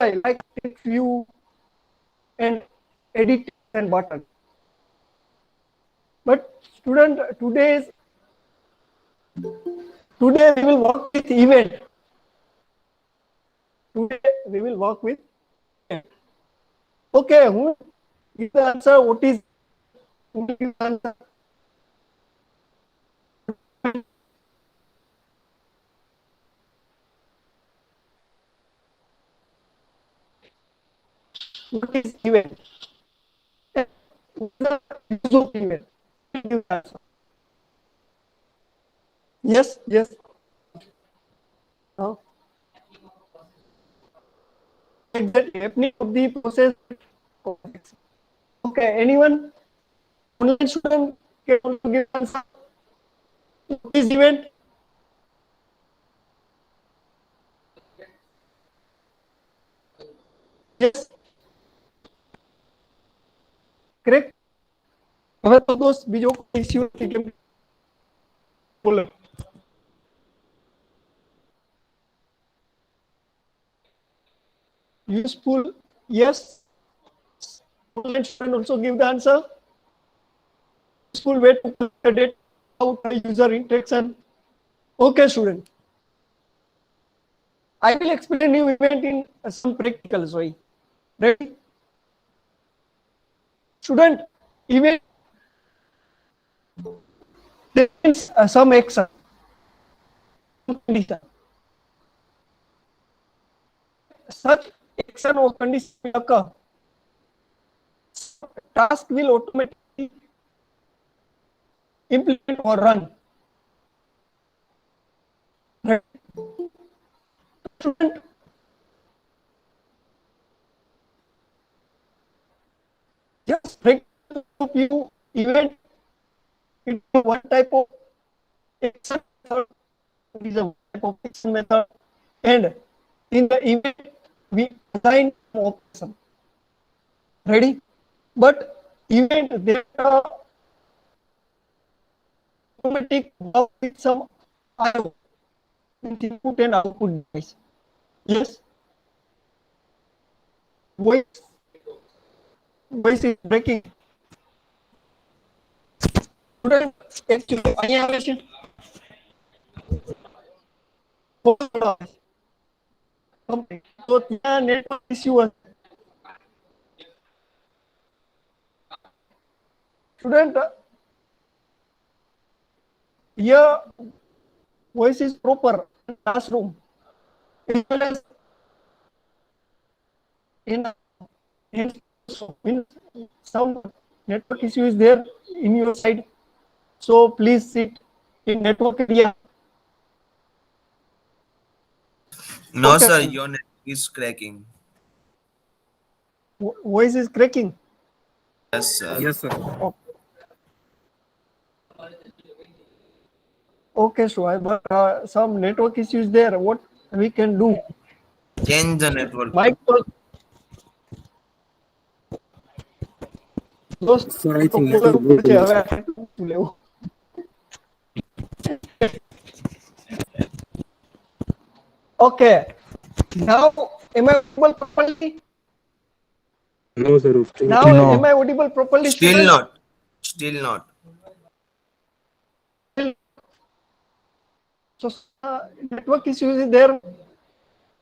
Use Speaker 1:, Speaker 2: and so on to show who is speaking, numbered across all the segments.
Speaker 1: I like text view and edit and button. But student, today we will work with event. Today we will work with event. Okay, who give the answer? What is who will give the answer? What is event? The use of event. Give the answer. Yes, yes. No. That happening of the process. Okay, anyone? Online student can also give answer. What is event? Yes. Correct. હવે તો દોસ્ત બીજો કોઈ issue નથી કેમ બોલો useful. Yes. Online student also give the answer. Useful way to collect data out the user interaction. Okay, student. I will explain you event in some practical way. Ready? Student, event there is some action, some condition. Such action or condition will occur. Task will automatically implement or run. Right. Student, just break of you event into one type of action method. It is a type of action method, and in the event we assign operation. Ready? But event that automatic work with some IO, input and output device. Yes. Voice is breaking. Student, actually અહીંયા આવે છે તો ત્યાં network issue હશે. Student, here voice is proper in classroom as well as in some network issue is there in your side, so please sit in network area.
Speaker 2: No,
Speaker 1: Okay.
Speaker 2: sir, your network is cracking.
Speaker 1: Voice is cracking.
Speaker 2: Yes, sir.
Speaker 3: Yes, sir.
Speaker 1: Okay, so but some network issues there. What we can do?
Speaker 2: Change the network.
Speaker 1: Mic to દોસ્ત
Speaker 3: Sir, I
Speaker 1: તો
Speaker 3: think
Speaker 1: cooler
Speaker 3: network
Speaker 1: ઉપર છે
Speaker 3: breaking
Speaker 1: હવે
Speaker 3: is.
Speaker 1: આ લેવું. Okay. Now am I audible properly?
Speaker 3: No, sir.
Speaker 1: Now
Speaker 4: No.
Speaker 1: am I audible properly?
Speaker 2: Still
Speaker 1: student?
Speaker 2: not. Still not.
Speaker 1: So network issues is there.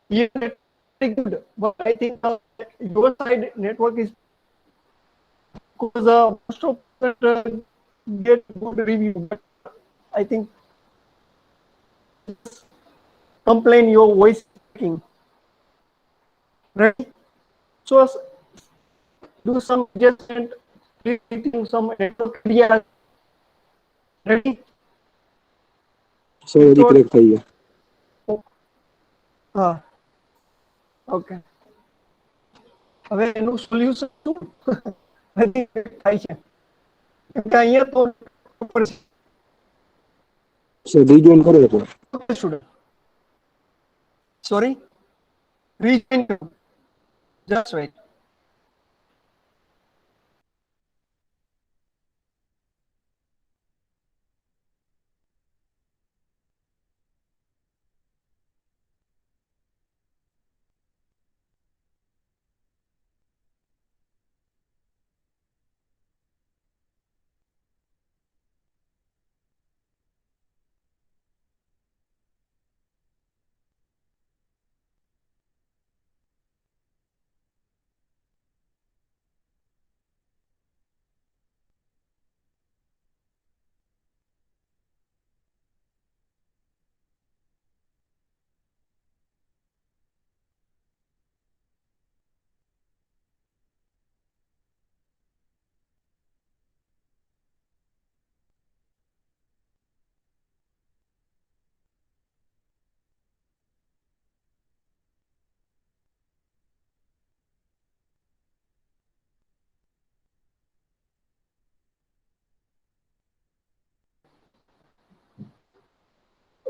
Speaker 1: Yeah, very good. But I think your side network is because most of that get good review. But I think complain your voice breaking. Right? So do some adjustment, creating some network areas. Ready?
Speaker 3: So, correct થઈ ગયા.
Speaker 1: હા. Okay. હવે એનું solution શું થાય છે? કેમ કે અહીંયા તો
Speaker 3: Sir, rejoin કરો એકવાર.
Speaker 1: સ્ટુડન્ટ સોરી રીજોઈન કરો. Just weight.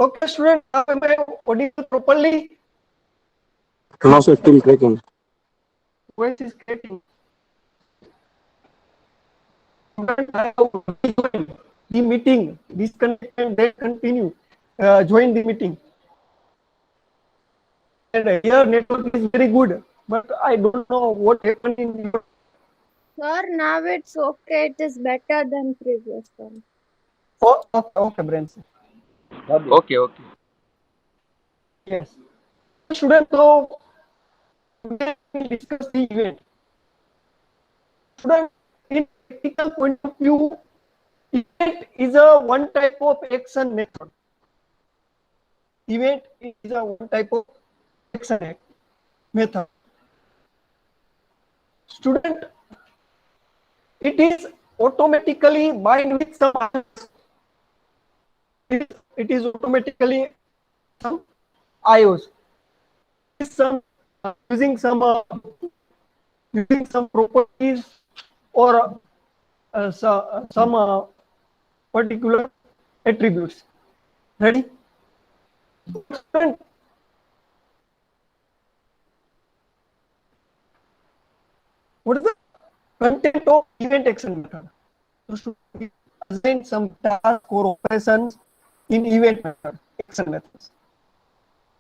Speaker 1: Okay, student, now am I audible properly?
Speaker 3: No, sir, still cracking.
Speaker 1: Voice is cracking. Student, I have rejoined the meeting. Disconnect and then continue. Join the meeting. And here network is very good, but I don't know what happened in your.
Speaker 4: Sir, now it's okay. It is better than previous one.
Speaker 1: Oh, okay, Branch.
Speaker 5: Okay, okay.
Speaker 1: Yes. Student, so today we discuss the event. Student, in practical point of view, event is a one type of action method. Event is a one type of action method. Student, it is automatically bind with some ions. It is automatically some ions. Some using some properties or some particular attributes. Ready? Student, what is the content of event action method? So should we assign some task or operations in event method, action methods.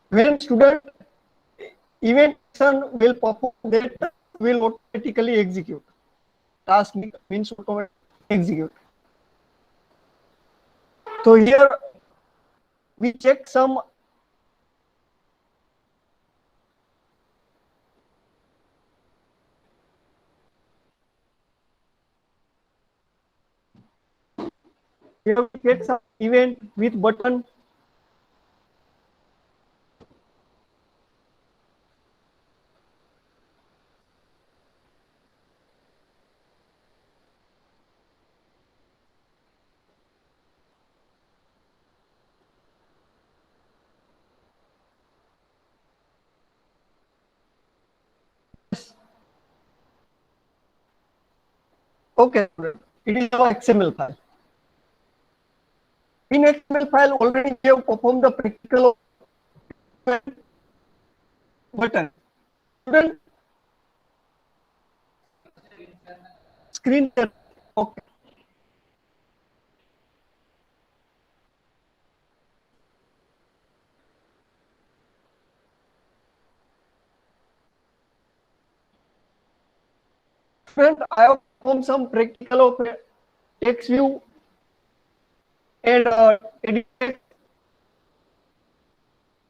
Speaker 1: When student event action will perform, that will automatically execute. Task means automatically execute. So here we check some here we check some event with button. Okay, it is our XML file. In XML file already we have performed the practical button. Student screen share. Okay. Friend, I have performed some practical of text view and edit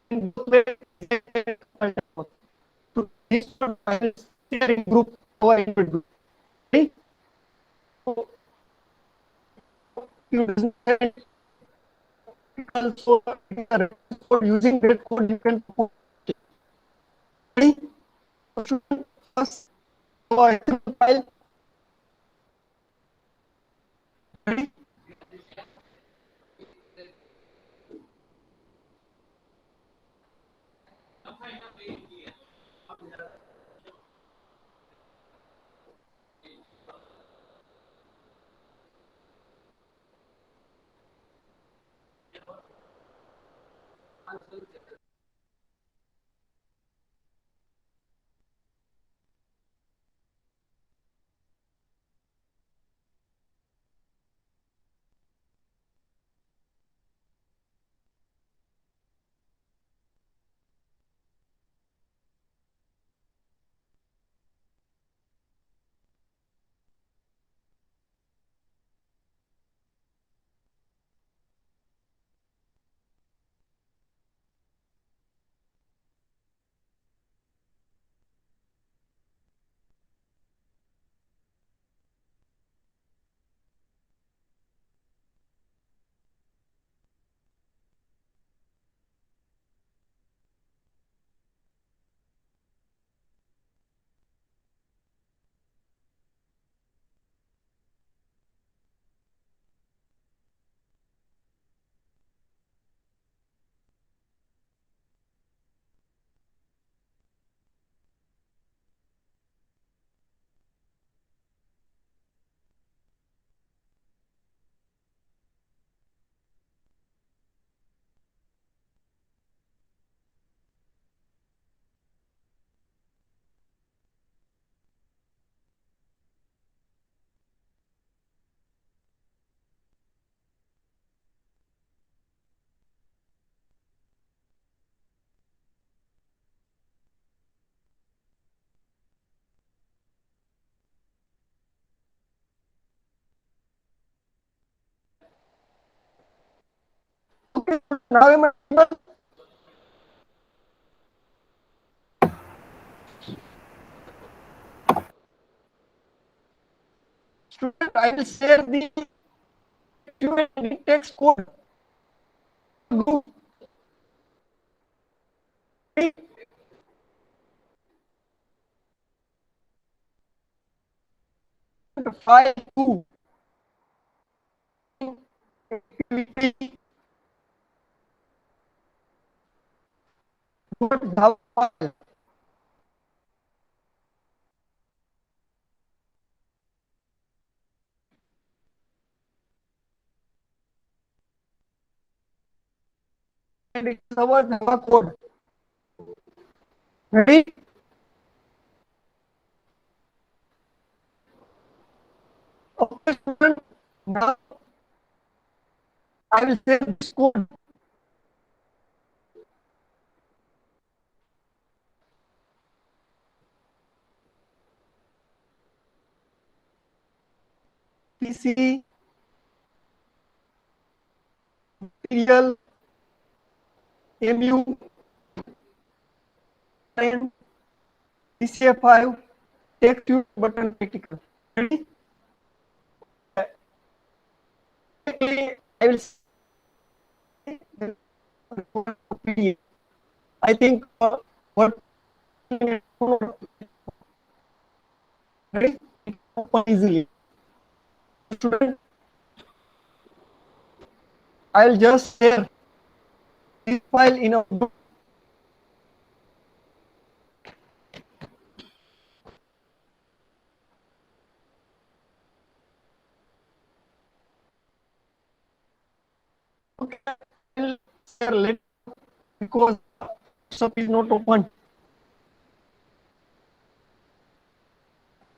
Speaker 1: in both ways. To this one, I will share in group how I will do. Okay? So you doesn't have also for using that code you can perform. Ready? So student, first our HTML file. Ready? Okay, now am I audible? Student, I will share the text code group. File 2 activity .java file. And it is our Java code. Ready? Okay, student. Now I will share this code. PC material MU and CCF5 text to button practical. Ready? I will PDF. I think what ready? Open easily. Student, I'll just share this file in a group. Okay, I'll share later because WhatsApp is not open.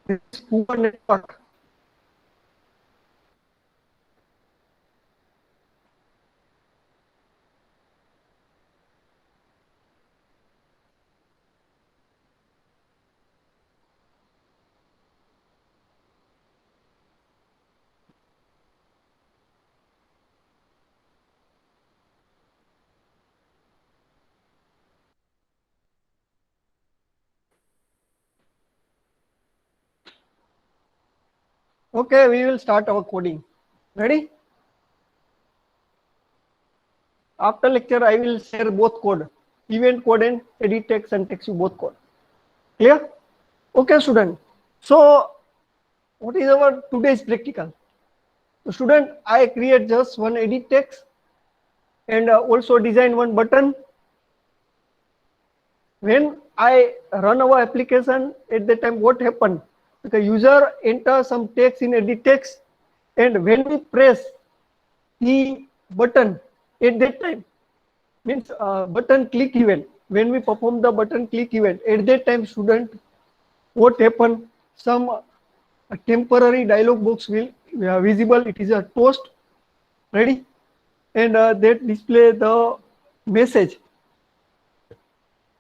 Speaker 1: This is poor network. Okay, we will start our coding. Ready? After lecture, I will share both code, event code and edit text and text you both code. Clear? Okay, student. So, what is our today's practical? So, student, I create just one edit text and also design one button. When I run our application, at the time, what happened? The user enter some text in edit text, and when we press the button at that time, means button click event, when we perform the button click event at that time, student, what happened? Some temporary dialog box will visible. It is a toast. Ready? And that display the message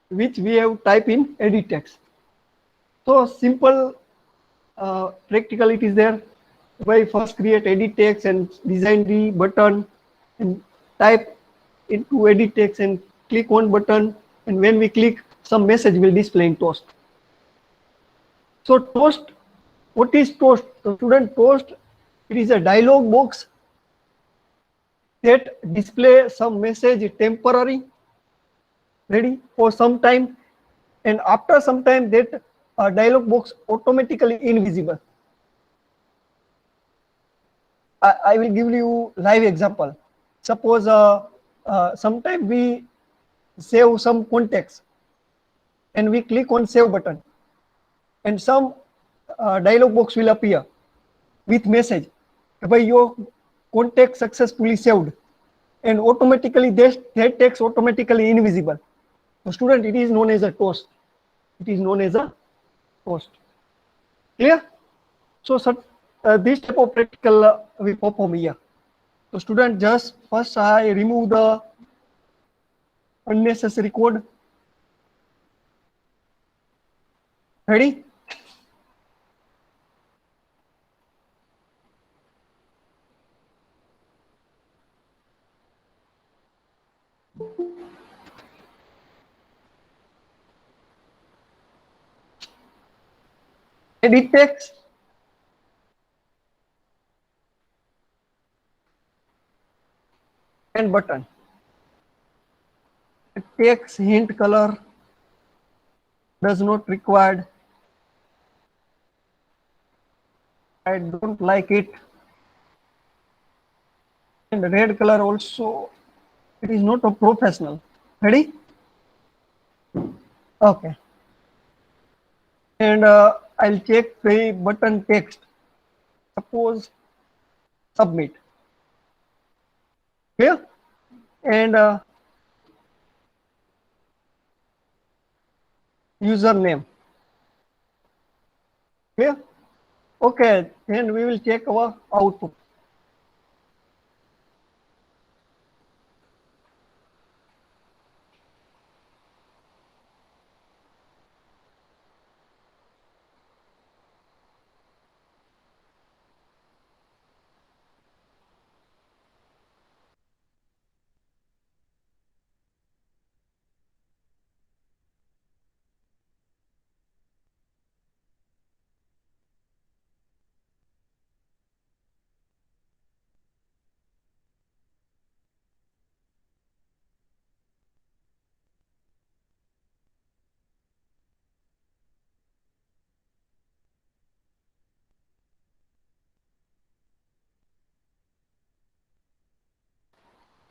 Speaker 1: which we have type in edit text. So simple practical it is there. By first create edit text and design the button and type into edit text and click one button, and when we click, some message will display in toast. So toast, what is toast? So student, toast, it is a dialog box that display some message temporary, ready, for some time, and after some time that dialog box automatically invisible. I will give you live example. Suppose sometime we save some context and we click on save button, and some dialog box will appear with message by your contact successfully saved, and automatically that text automatically invisible. So student, it is known as a toast. It is known as a toast. Clear? So this type of practical we perform here. So student, just first I remove the unnecessary code. Ready? Edit text. And button. Text hint color does not required. I don't like it. And red color also, it is not a professional. Ready? Okay. And I'll check the button text. Suppose submit. Clear? And username. Clear? Okay, then we will check our output.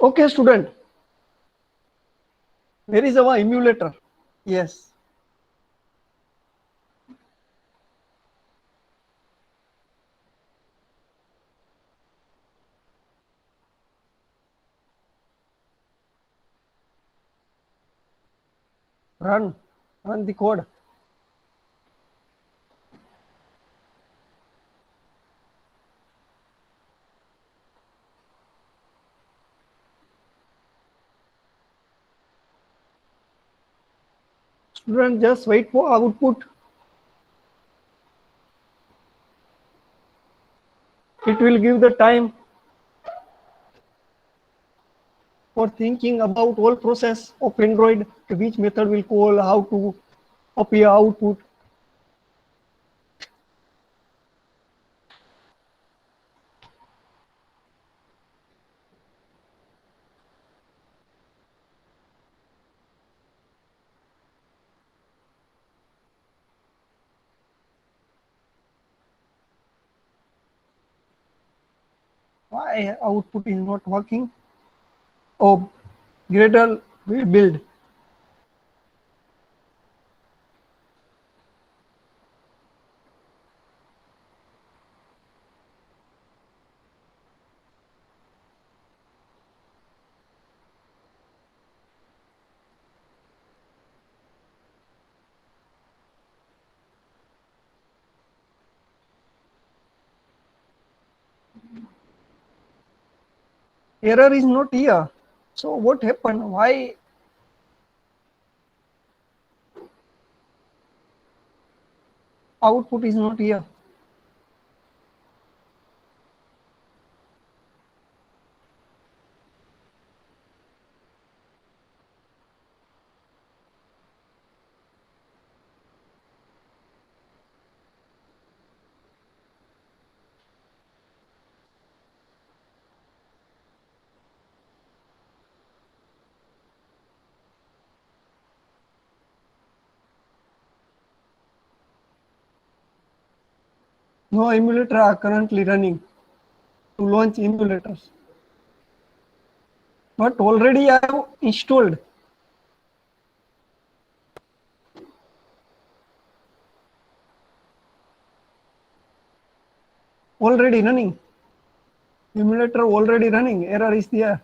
Speaker 1: Okay, student. Where is our emulator? Yes. Run. Run the code. Student, just wait for output. It will give the time for thinking about all process of Android, which method will call, how to copy output. Why output is not working? Oh, Gradle will build. Error is not here. So what happened? Why output is not here? No emulator are currently running to launch emulators. But already I have installed. Already running. Emulator already running. Error is there.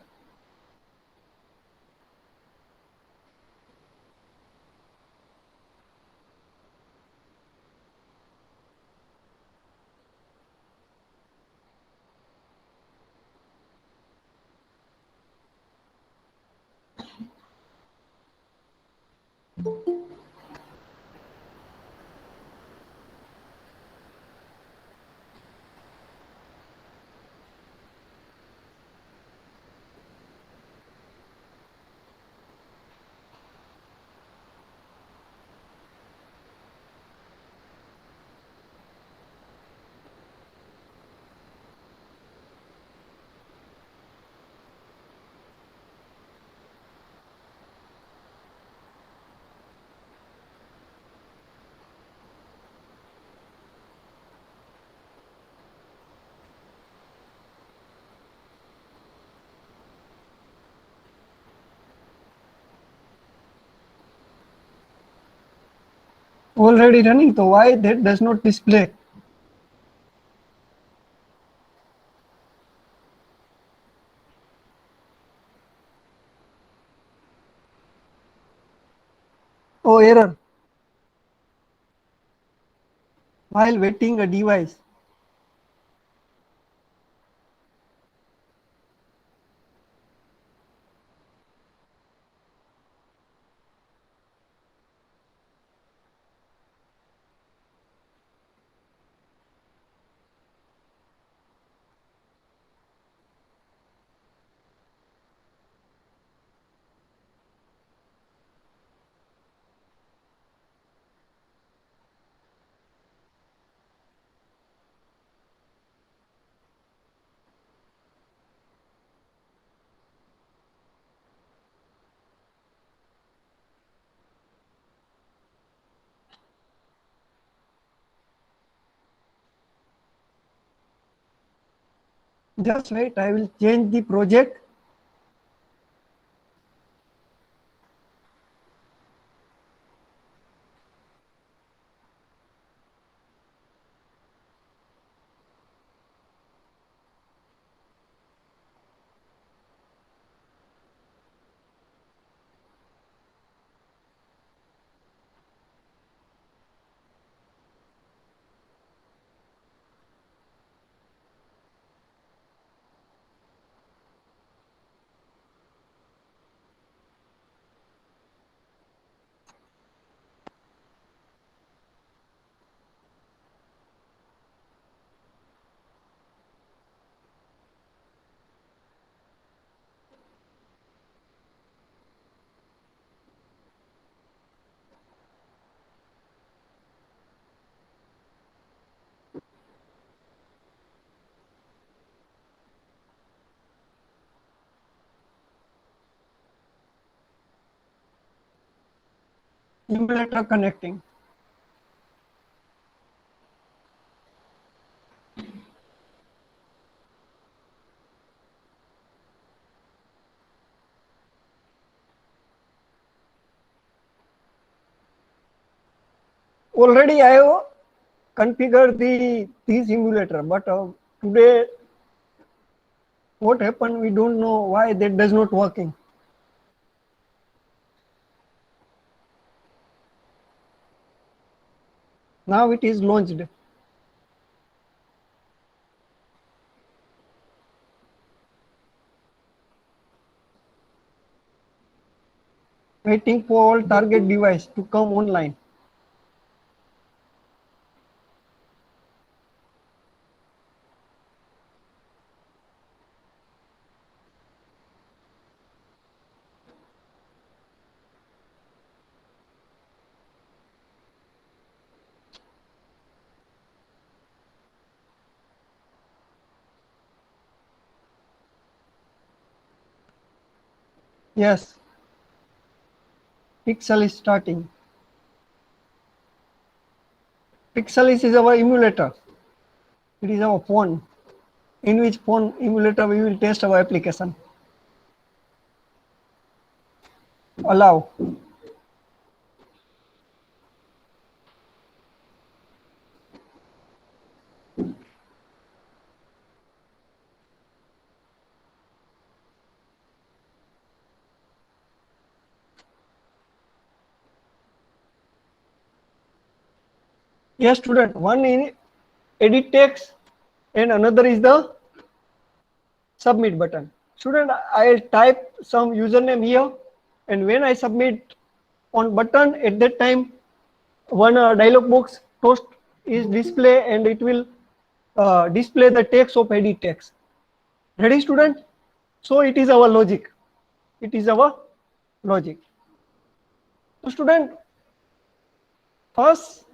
Speaker 1: already running, so why that does not display? Oh, error. While waiting a device. Just wait, I will change the project. Emulator connecting. Already I have configured this emulator, but today what happened, we don't know why that does not working. Now it is launched. Waiting for all target device to come online. Yes, Pixel is starting. Pixel is our emulator. It is our phone. In which phone emulator we will test our application. Allow. Yes, student. One in edit text and another is the submit button. Student, I type some username here, and when I submit on button, at that time one dialog box toast is display, and it will display the text of edit text. Ready, student? So it is our logic. It is our logic. So student, first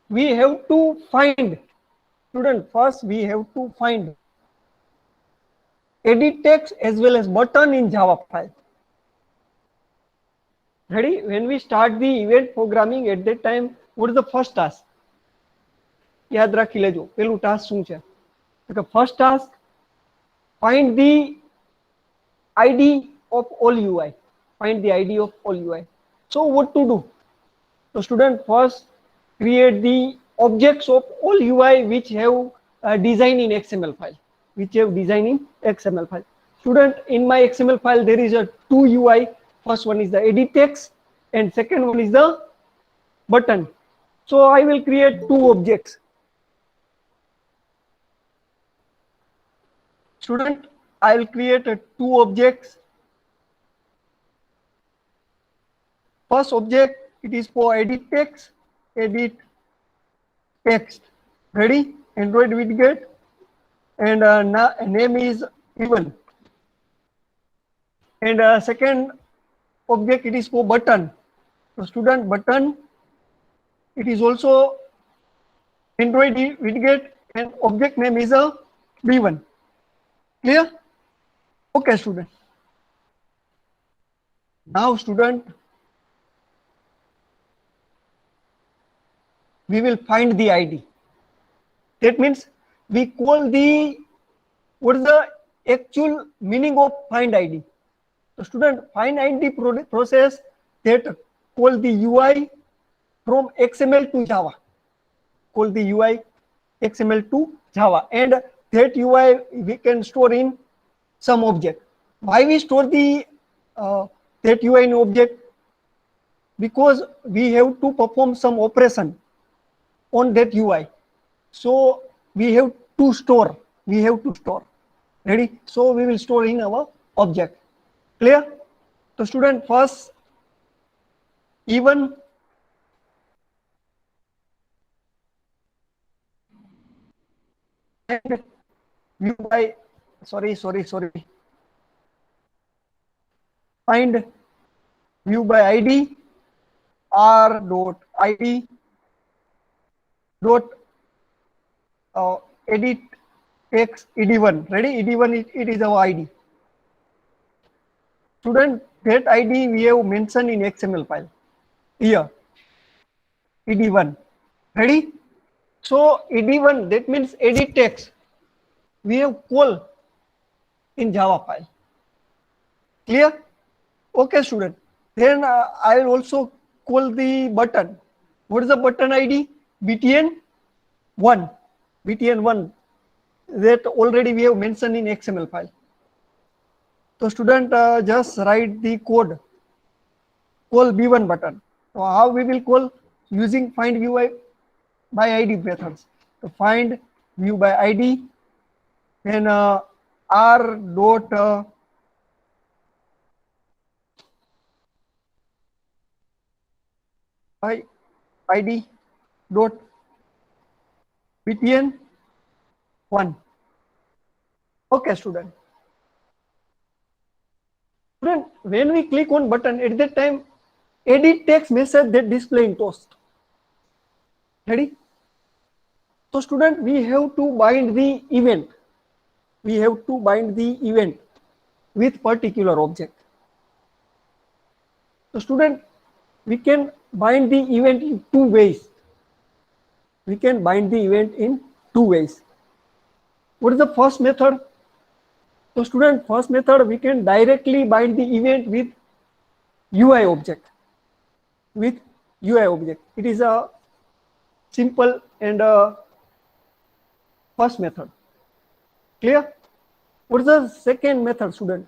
Speaker 1: we have to find, student, first we have to find edit text as well as button in Java file. Ready? When we start the event programming, at that time, what is the first task? યાદ રાખી લેજો પેલું task શું છે? તો first task, find the ID of all UI. Find the ID of all UI. So what to do? So student, first create the objects of all UI which have design in XML file, which have design in XML file. Student, in my XML file there is a two UI. First one is the edit text and second one is the button. So I will create two objects. Student, I will create two objects. First object, it is for edit text. Ready? Android widget, and name is even. And second object, it is for button. So student, button, it is also Android widget, and object name is a b1. Clear? Okay, student. Now, student, we will find the ID. That means we call the, what is the actual meaning of find ID? So student, find ID process that call the UI from XML to Java. Call the UI XML to Java, and that UI we can store in some object. Why we store the that UI in object? Because we have to perform some operation on that UI. So we have to store. Ready? So we will store in our object. Clear? So student, first even and view by sorry. Find view by ID r dot ID dot edit text ed1. Ready? ed1 it is our ID. Student, that ID we have mentioned in XML file here, ed1. Ready? So ed1, that means edit text, we have call in Java file. Clear? Okay, student. Then I will also call the button. What is the button ID? btn1. btn1, that already we have mentioned in XML file. So student, just write the code, call b1 button. So how we will call? Using find view by ID methods. So find view by ID, then r dot by ID dot btn1. Okay, student. Student, when we click on button, at that time edit text message that display in toast. Ready? So student, we have to bind the event. With particular object. So student, we can bind the event in two ways. What is the first method? So student, first method, we can directly bind the event with UI object. It is a simple and first method. Clear? What is the second method, student?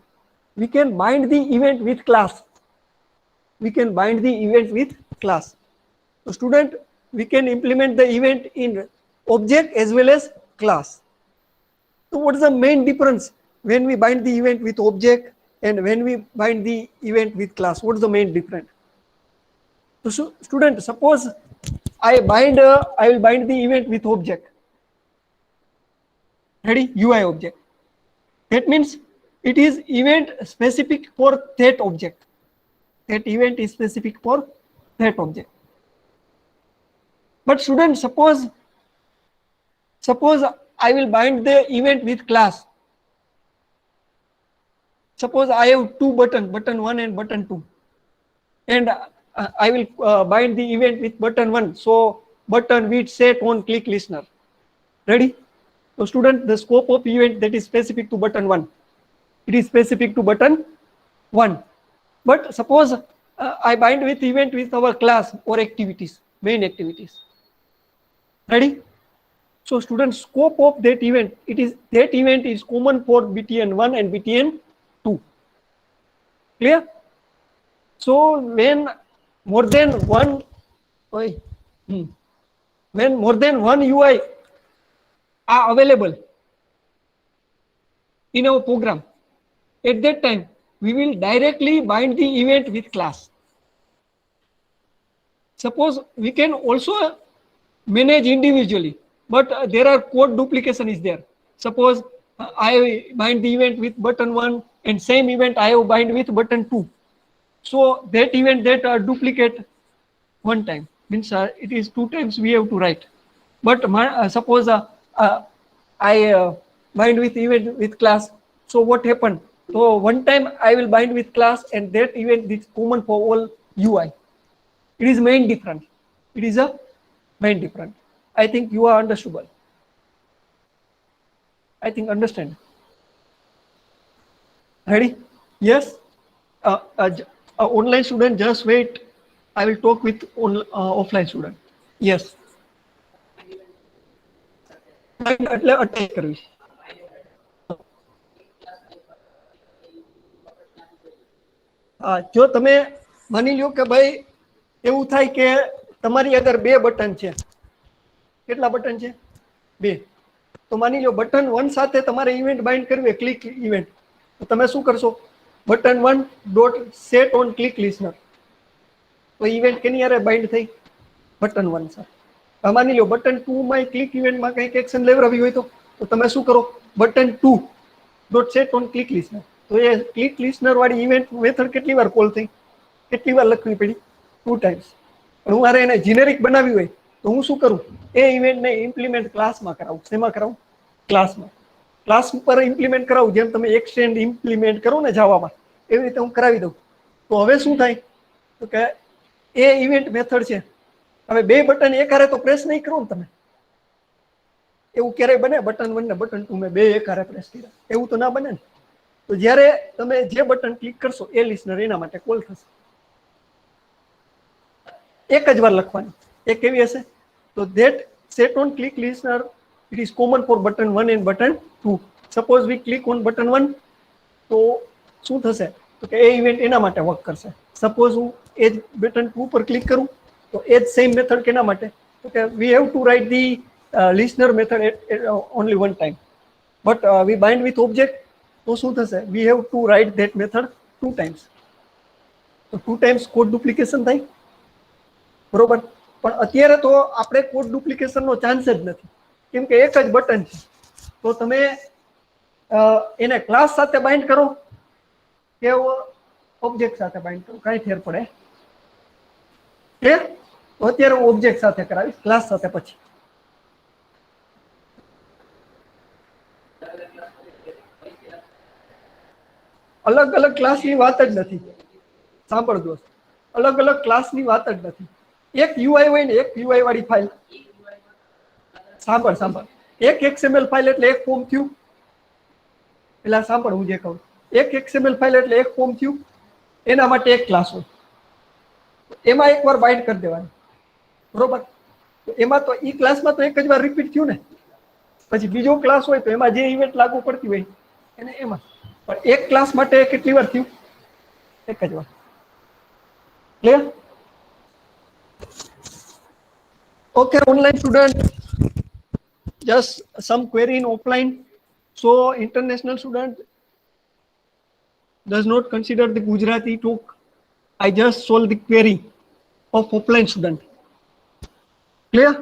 Speaker 1: We can bind the event with class. So student, we can implement the event in object as well as class. So what is the main difference when we bind the event with object and when we bind the event with class? What is the main difference? So student, suppose I will bind the event with object. Ready? UI object. That means it is event specific for that object. That event is specific for that object. But student, suppose I will bind the event with class. Suppose I have two buttons, button 1 and button 2, and I will bind the event with button 1. So button with set on click listener. Ready? So student, the scope of event that is specific to button 1, it is specific to button 1. But suppose I bind with event with our class or activities, main activities. Ready? So students, scope of that event, that event is common for BTN1 and BTN2. Clear? So when more than one, oi, when more than one UI are available in our program, at that time we will directly bind the event with class. Suppose we can also manage individually, but there are code duplication is there. Suppose I bind the event with button 1 and same event I have bind with button 2. So that event that duplicate one time means it is 2 times we have to write. But suppose I bind with event with class. So what happened? So one time I will bind with class and that event is common for all UI. It is main different. It is a main different. I think you are understandable. I think understand. Ready? Yes. Online student, just wait. I will talk with offline student. Yes. એટલે attach કરવી. જો તમે માની લ્યો કે ભાઈ એવું થાય કે તમારી આગળ બે બટન છે. કેટલા બટન છે? બે. તો માની લો બટન 1 સાથે તમારે ઇવેન્ટ બાઇન્ડ કરવી હોય, ક્લિક ઇવેન્ટ. તો તમે શું કરશો? Button 1 dot set on click listener. તો ઇવેન્ટ કેની હારે બાઇન્ડ થઈ? બટન 1 સાથે. માની લો બટન 2 માં ક્લિક ઇવેન્ટમાં કંઈક એક્શન લેવડાવી હોય તો તમે શું કરો? Button 2 dot set on click listener. તો એ ક્લિક લિસ્નર વાળી ઇવેન્ટ મેથડ કેટલી વાર કોલ થઈ? કેટલી વાર લખવી પડી? 2 ટાઈમ્સ. પણ હું મારે એને જીનેરિક બનાવી હોય તો હું શું કરું? એ ઇવેન્ટને ઇમ્પ્લિમેન્ટ ક્લાસમાં કરાવું. શેમાં કરાવું? ક્લાસમાં. ક્લાસ પર ઇમ્પ્લિમેન્ટ કરાવું. જેમ તમે એક્સટેન્ડ ઇમ્પ્લિમેન્ટ કરો ને જાવામાં, એવી રીતે હું કરાવી દઉં. તો હવે શું થાય? તો કે એ ઇવેન્ટ મેથડ છે. હવે બે બટન એક હારે તો પ્રેસ નહીં કરો ને તમે. એવું ક્યારેય બને? બટન 1 ને બટન 2 મેં બે એક હારે પ્રેસ કર્યા, એવું તો ના બને ને. તો જ્યારે તમે જે બટન ક્લિક કરશો એ લિસ્નર એના માટે કોલ થશે. એક જ વાર લખવાની. એ કેવી હશે? તો that set on click listener, it is common for button 1 and button 2. Suppose we click on button 1 તો શું થશે? તો કે એ ઇવેન્ટ એના માટે વર્ક કરશે. સપોઝ હું એ જ બટન 2 પર ક્લિક કરું તો એ જ સેમ મેથડ કેના માટે? તો કે we have to write the listener method at only one time, but we bind with object. તો શું થશે? we have to write that method 2 times. તો 2 times કોડ ડુપ્લિકેશન થાય. બરોબર. પણ અત્યારે તો આપણે કોડ ડુપ્લિકેશનનો ચાન્સ જ નથી, કેમ કે એક જ બટન છે. તો તમે એને ક્લાસ સાથે બાઇન્ડ કરો કે ઓબ્જેક્ટ સાથે બાઇન્ડ કરો, કાંઈ ફેર પડે? તો અત્યારે હું ઓબ્જેક્ટ સાથે કરાવીશ, ક્લાસ સાથે પછી. અલગ અલગ ક્લાસની વાત જ નથી. સાંભળ દોસ્ત, અલગ અલગ ક્લાસની વાત જ નથી. એક યુઆઈ હોય ને, એક યુઆઈ વાળી ફાઇલ. સાંભળ, એક XML ફાઇલ એટલે એક ફોર્મ થયું. પેલા સાંભળ હું જે કહું. એક XML ફાઇલ એટલે એક ફોર્મ થયું. એના માટે એક ક્લાસ હોય, એમાં એકવાર બાઇન્ડ કરી દેવાનું. બરોબર. તો એમાં તો ઈ ક્લાસમાં તો એક જ વાર રિપીટ થયું ને. પછી બીજો ક્લાસ હોય તો એમાં જે ઇવેન્ટ લાગુ પડતી હોય એને એમાં. પણ એક ક્લાસ માટે કેટલી વાર થયું? એક જ વાર. Clear? Okay, online student, just some query in offline. So international student does not consider the Gujarati talk. I just solve the query of offline student. Clear?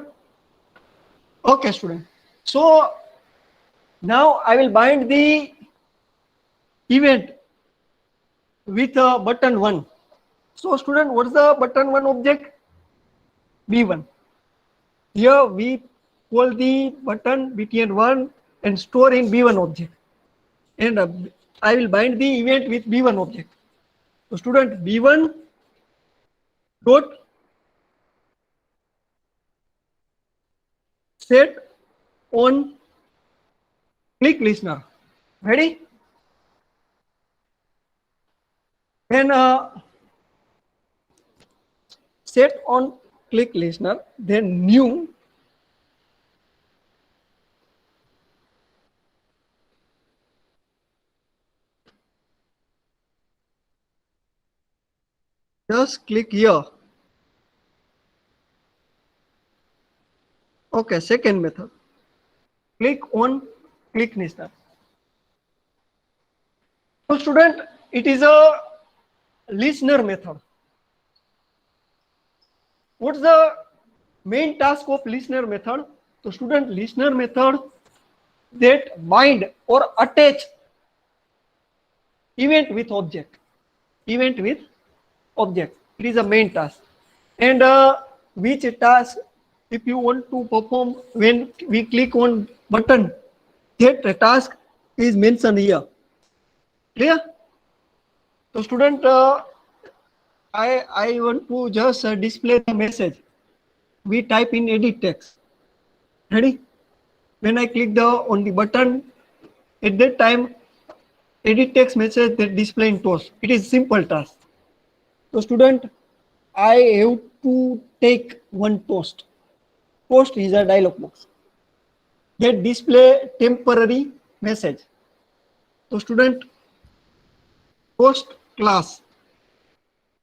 Speaker 1: Okay, student. So now I will bind the event with button 1. So student, what's the button 1 object? B1. Here we call the button btn1 and store in b1 object, and I will bind the event with b1 object. So student, b1 dot set on click listener. Ready? Then set on click listener, then new. Just click here. Okay, second method. Click on click listener. So student, it is a listener method. What's the main task of listener method? So student, listener method that bind or attach event with object. Event with object. It is a main task. And which task, if you want to perform when we click on button, that task is mentioned here. Clear? So student, I want to just display the message. We type in edit text. Ready? When I click on the button, at that time, edit text message that display in toast. It is simple task. So student, I have to take one toast. Toast is a dialog box that display temporary message. So student, toast class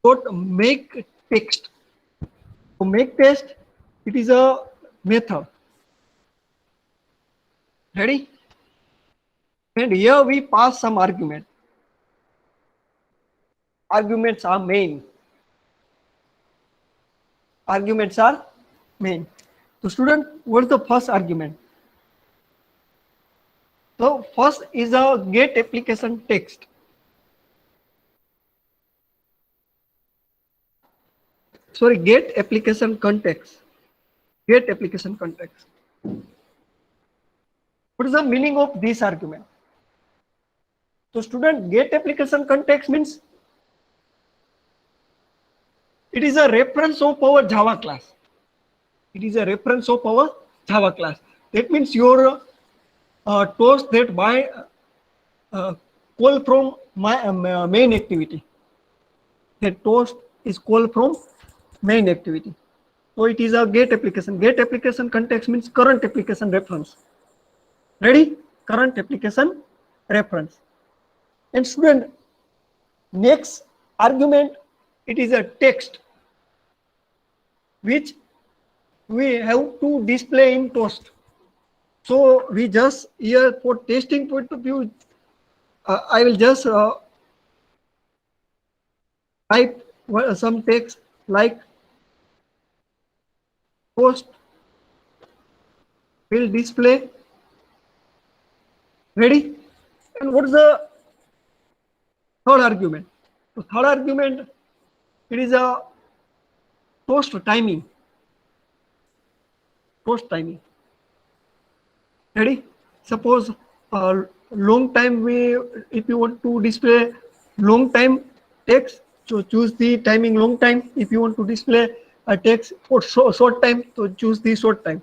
Speaker 1: dot make text. So make text, it is a method. Ready? And here we pass some argument. Arguments are main. Arguments are main. So student, what is the first argument? So first is a get application text. Sorry, get application context. Get application context. What is the meaning of this argument? So student, get application context means it is a reference of our Java class. It is a reference of our Java class. That means your toast that by call from my main activity. That toast is called from main activity. So it is a get application. Get application context means current application reference. Ready? Current application reference. And student, next argument, it is a text which we have to display in toast. So we just here for testing point of view, I will just type some text like toast will display. Ready? And what is the third argument? So third argument, it is a toast timing. Toast timing. Ready? Suppose long time if you want to display long time text, so choose the timing long time. If you want to display a text for short time, so choose the short time.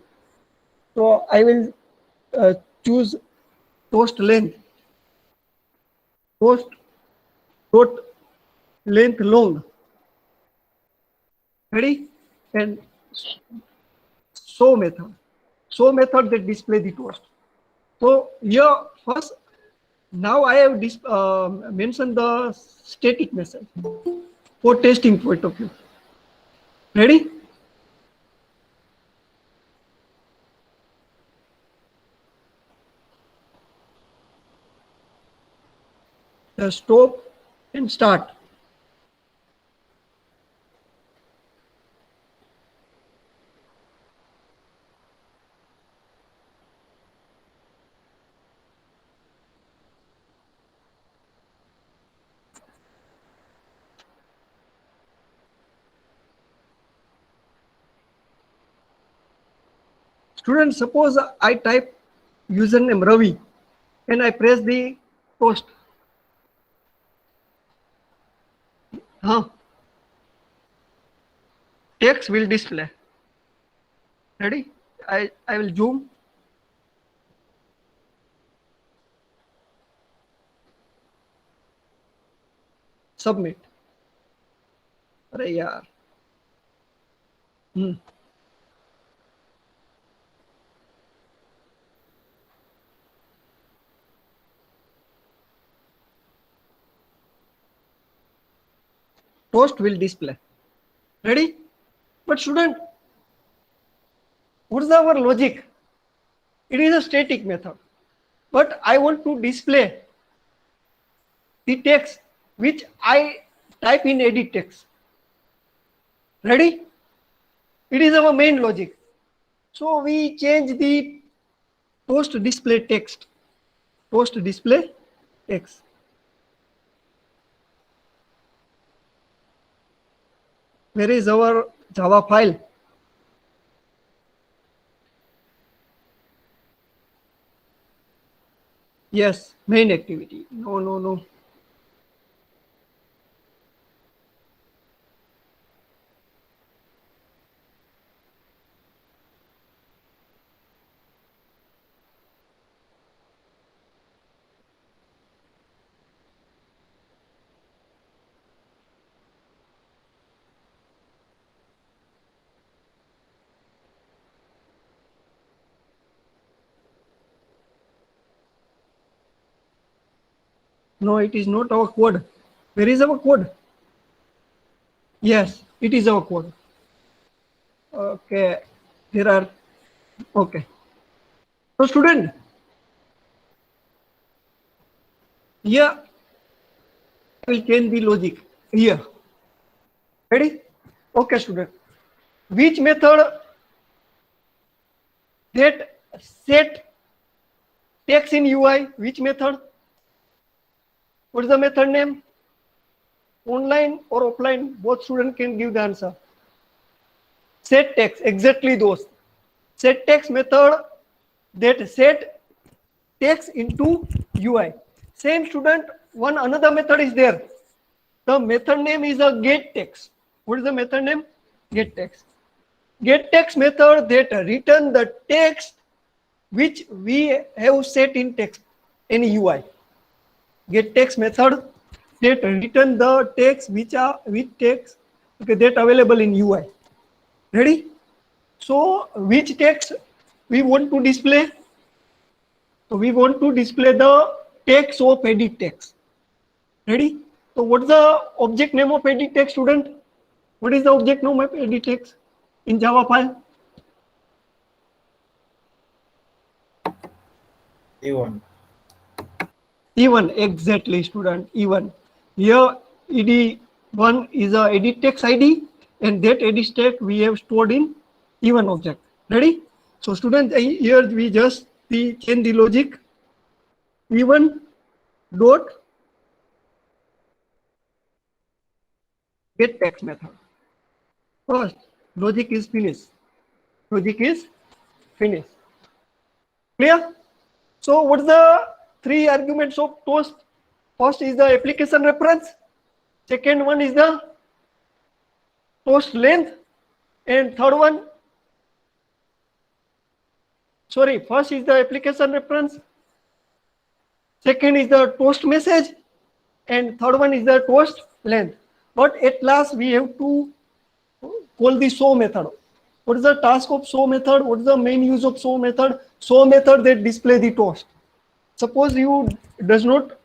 Speaker 1: So I will choose toast length. Toast dot length long. Ready? And show method. Show method that display the toast. So here first, now I have mentioned the static message for testing point of view. Ready? Stop and start. Students, suppose I type username Ravi and I press the post. Text will display. Ready? I will zoom. Submit. अरे यार Hmm. Toast will display. Ready? But student, what is our logic? It is a static method. But I want to display the text which I type in edit text. Ready? It is our main logic. So we change the toast display text. Toast display text. Where is our Java file? Yes, main activity. No, no, no. No, it is not our code. Where is our code? Yes, it is our code. Okay, there are, okay. So student, here I will change the logic here. Ready? Okay, student. Which method that set text in UI? Which method? What is the method name? Online or offline? Both students can give the answer. Set text, exactly those. Set text method that set text into UI. Same student, one another method is there. The method name is a get text. What is the method name? Get text. Get text method that return the text which we have set in text in UI. Get text method that return the text which are with text, okay, that available in UI. Ready? So which text we want to display? So we want to display the text of edit text. Ready? So what's the object name of edit text, student? What is the object name of edit text in Java file?
Speaker 2: E1.
Speaker 1: E1, exactly, student. E1. Here ed1 is a edit text ID, and that edit text we have stored in E1 object. Ready? So student, here we just change the logic. E1 dot get text method. First, logic is finished. Logic is finished. Clear? So what is the three arguments of toast? First is the application reference. Second one is the toast length. And third one, sorry, first is the application reference. Second is the toast message. And third one is the toast length. But at last we have to call the show method. What is the task of show method? What is the main use of show method? Show method that display the toast. Suppose you does not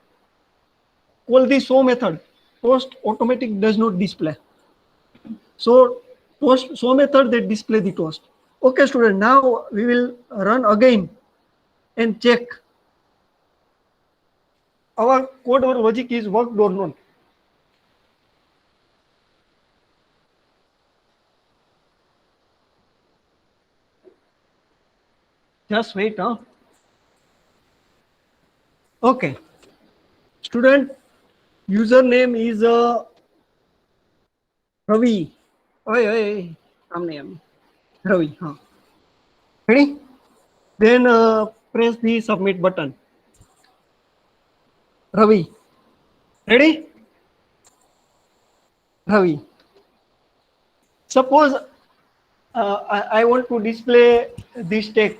Speaker 1: call the show method, toast automatic does not display. So toast show method that display the toast. Okay, student. Now we will run again and check our code or logic is worked or not. Just wait, huh? Okay. Student, username is Ravi. Oi, Ravi. Huh. Ready? Then press the submit button. Ravi. Ready? Ravi. Suppose I want to display this text.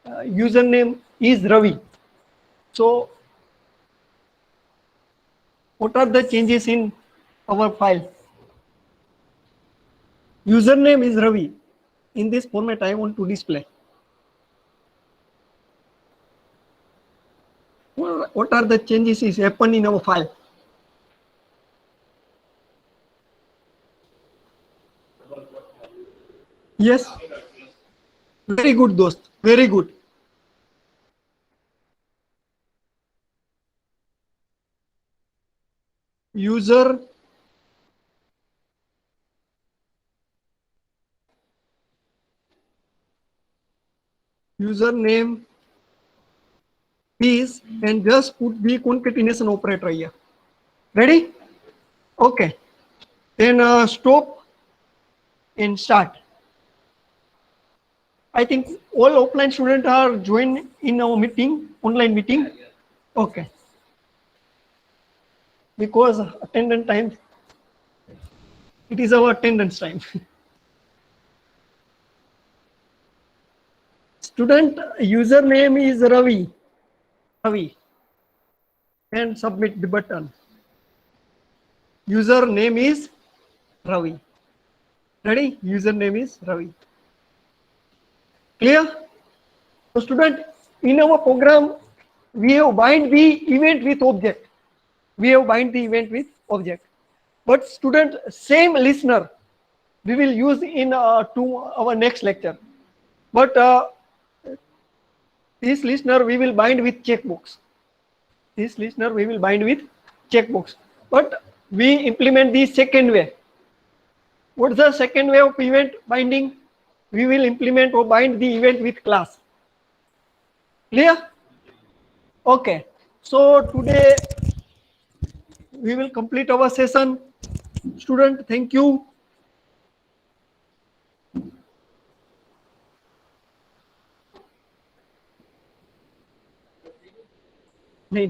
Speaker 1: Username is Ravi. So what are the changes in our file? Username is Ravi. In this format, I want to display. What are the changes is happen in our file? Yes. Very good, dost. Very good. User username is, and just put the concatenation operator here. Ready? Okay. Then stop and start. I think all offline students are joined in our meeting, online meeting. Okay. Because attendance time, it is our attendance time. Student username is Ravi. Ravi. And submit the button. Username is Ravi. Ready? Username is Ravi. Clear? So student, in our program, we have bind the event with object. We have bind the event with object. But student, same listener, we will use in to our next lecture. But this listener we will bind with checkbox. This listener we will bind with checkbox. But we implement the second way. What's the second way of event binding? We will implement or bind the event with class. Clear? Okay. So today we will complete our session. Student, thank you. नहीं